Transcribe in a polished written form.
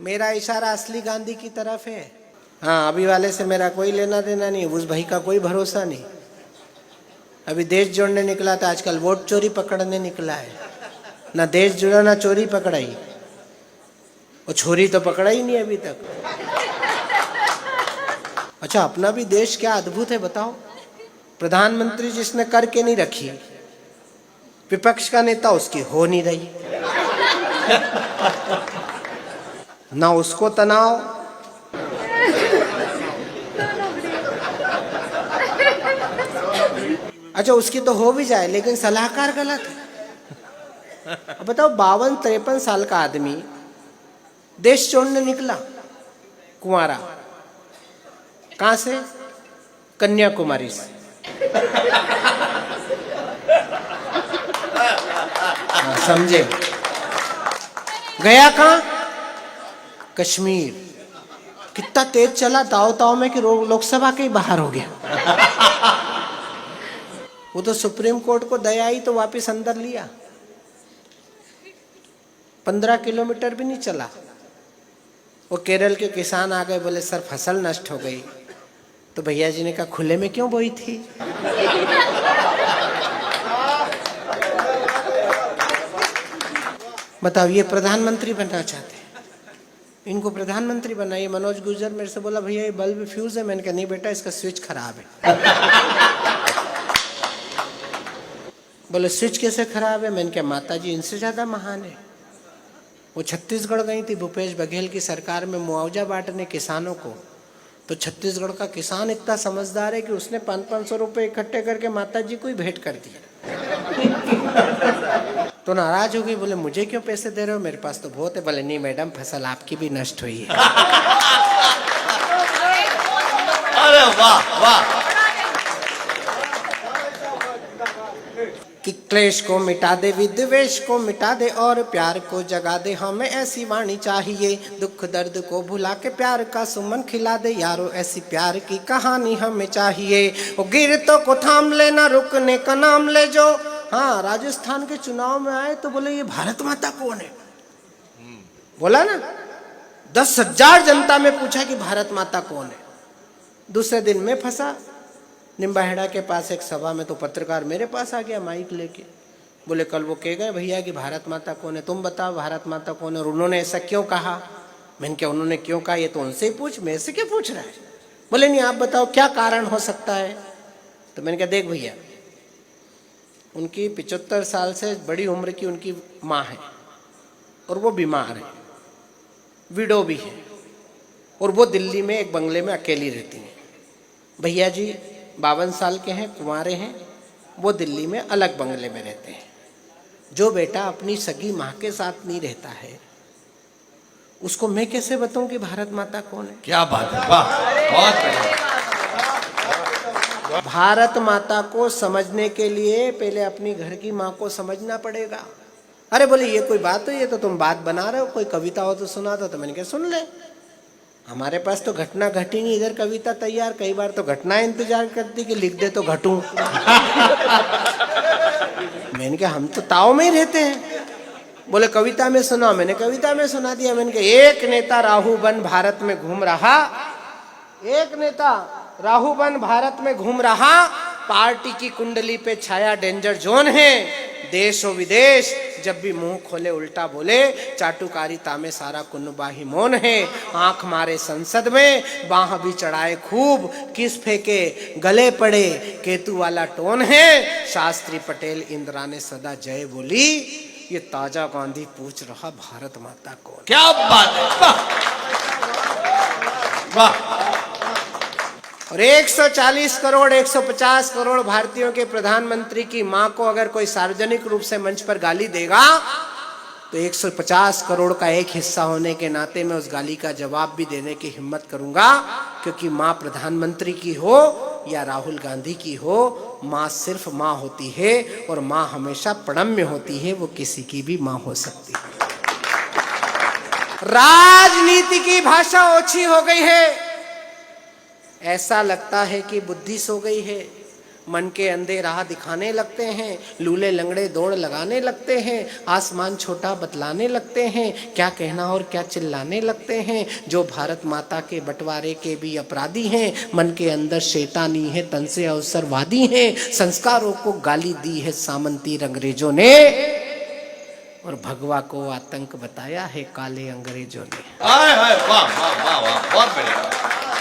मेरा इशारा असली गांधी की तरफ है। हाँ, अभी वाले से मेरा कोई लेना देना नहीं, उस भाई का कोई भरोसा नहीं। अभी देश जोड़ने निकला था, आजकल वोट चोरी पकड़ने निकला है। ना देश जुड़ा ना चोरी पकड़ाई, और छोरी तो पकड़ा ही नहीं अभी तक। अच्छा, अपना भी देश क्या अद्भुत है बताओ। प्रधानमंत्री जिसने करके नहीं रखी, विपक्ष का नेता उसकी हो नहीं रही, ना उसको तनाव, अच्छा उसकी तो हो भी जाए लेकिन सलाहकार गलत है। अब बताओ, 52-53 साल का आदमी देश छोड़ने निकला, कुंवारा, कहां से? कन्याकुमारी से। समझे? गया कहां? कश्मीर। कितना तेज चला दाव ताव में कि लोकसभा के ही बाहर हो गया। वो तो सुप्रीम कोर्ट को दया आई तो वापस अंदर लिया। 15 किलोमीटर भी नहीं चला। वो केरल के किसान आ गए, बोले सर फसल नष्ट हो गई। तो भैया जी ने कहा खुले में क्यों बोई थी? बताओ, ये प्रधानमंत्री बनना चाहते हैं, इनको प्रधानमंत्री बनाइए। मनोज गुर्जर मेरे से बोला भैया ये बल्ब फ्यूज है। मैंने कहा नहीं बेटा, इसका स्विच खराब है। बोले स्विच कैसे खराब है? मैंने कहा माता जी इनसे ज्यादा महान है। वो छत्तीसगढ़ गई थी भूपेश बघेल की सरकार में मुआवजा बांटने किसानों को। तो छत्तीसगढ़ का किसान इतना समझदार है कि उसने 500-500 रुपए इकट्ठे करके माता जी को ही भेंट कर दिया। तो नाराज हो गई, बोले मुझे क्यों पैसे दे रहे हो, मेरे पास तो बहुत है। बोले नहीं मैडम, फसल आपकी भी नष्ट हुई है। अरे वाह वाह। कि क्लेश को मिटा दे, विद्वेष को मिटा दे और प्यार को जगा दे। हमें ऐसी वाणी चाहिए, दुख दर्द को भुला के प्यार का सुमन खिला दे। यारो ऐसी प्यार की कहानी हमें चाहिए। वो गिरतों को थाम लेना, रुकने का नाम ले जो। हाँ, राजस्थान के चुनाव में आए तो बोले ये भारत माता कौन है? बोला ना, 10,000 जनता में पूछा कि भारत माता कौन है। दूसरे दिन में फंसा निम्बाहेड़ा के पास एक सभा में। तो पत्रकार मेरे पास आ गया माइक लेके, बोले कल वो कह गए भैया कि भारत माता कौन है, तुम बताओ भारत माता कौन है और उन्होंने ऐसा क्यों कहा। मैंने क्या उन्होंने क्यों कहा ये तो उनसे ही पूछ, मेरे से क्या पूछ रहा है। बोले नहीं आप बताओ क्या कारण हो सकता है। तो मैंने कहा देख भैया, उनकी 75 साल से बड़ी उम्र की उनकी माँ है और वो बीमार है, विडो भी है, और वो दिल्ली में एक बंगले में अकेली रहती है। भैया जी 52 साल के हैं, कुंवारे हैं, वो दिल्ली में अलग बंगले में रहते हैं। जो बेटा अपनी सगी माँ के साथ नहीं रहता है उसको मैं कैसे बताऊं कि भारत माता कौन है। क्या बात है, वाह, बहुत बढ़िया। भारत माता को समझने के लिए पहले अपनी घर की माँ को समझना पड़ेगा। अरे बोले ये कोई बात है, ये तो तुम बात बना रहे हो, कोई कविता हो तो सुना दो। तो मैंने कहा सुन ले, हमारे पास तो घटना घटी नहीं, इधर कविता तैयार। कई बार तो घटना इंतजार करती कि लिख दे तो घटूं। मैंने कहा हम तो ताव में ही रहते हैं। बोले कविता में सुना। मैंने कविता में सुना दिया। मैंने कहा एक नेता राहुबन भारत में घूम रहा, एक नेता राहुबन भारत में घूम रहा, पार्टी की कुंडली पे छाया डेंजर जोन है। देश और विदेश जब भी मुंह खोले उल्टा बोले, चाटुकारिता में सारा कुनबा ही मौन है। आंख मारे संसद में, बाह भी चढ़ाए खूब, किस फेंके गले पड़े, केतु वाला टोन है। शास्त्री पटेल इंदिरा ने सदा जय बोली, ये ताजा गांधी पूछ रहा भारत माता कौन। क्या बात है, वाह। और 140 करोड़ 150 करोड़ भारतीयों के प्रधानमंत्री की मां को अगर कोई सार्वजनिक रूप से मंच पर गाली देगा तो 150 करोड़ का एक हिस्सा होने के नाते मैं उस गाली का जवाब भी देने की हिम्मत करूंगा। क्योंकि मां प्रधानमंत्री की हो या राहुल गांधी की हो, मां सिर्फ मां होती है और मां हमेशा प्रणम्य होती है, वो किसी की भी मां हो सकती है। राजनीति की भाषा ओछी हो गई है, ऐसा लगता है कि बुद्धि सो गई है। मन के अंधे राह दिखाने लगते हैं, लूले लंगड़े दौड़ लगाने लगते हैं, आसमान छोटा बतलाने लगते हैं, क्या कहना और क्या चिल्लाने लगते हैं। जो भारत माता के बंटवारे के भी अपराधी हैं, मन के अंदर शैतानी है, तन से अवसरवादी हैं, संस्कारों को गाली दी है सामंती अंग्रेजों ने, और भगवा को आतंक बताया है काले अंग्रेजों ने। हाय हाय वाह वाह वाह वाह बहुत बढ़िया।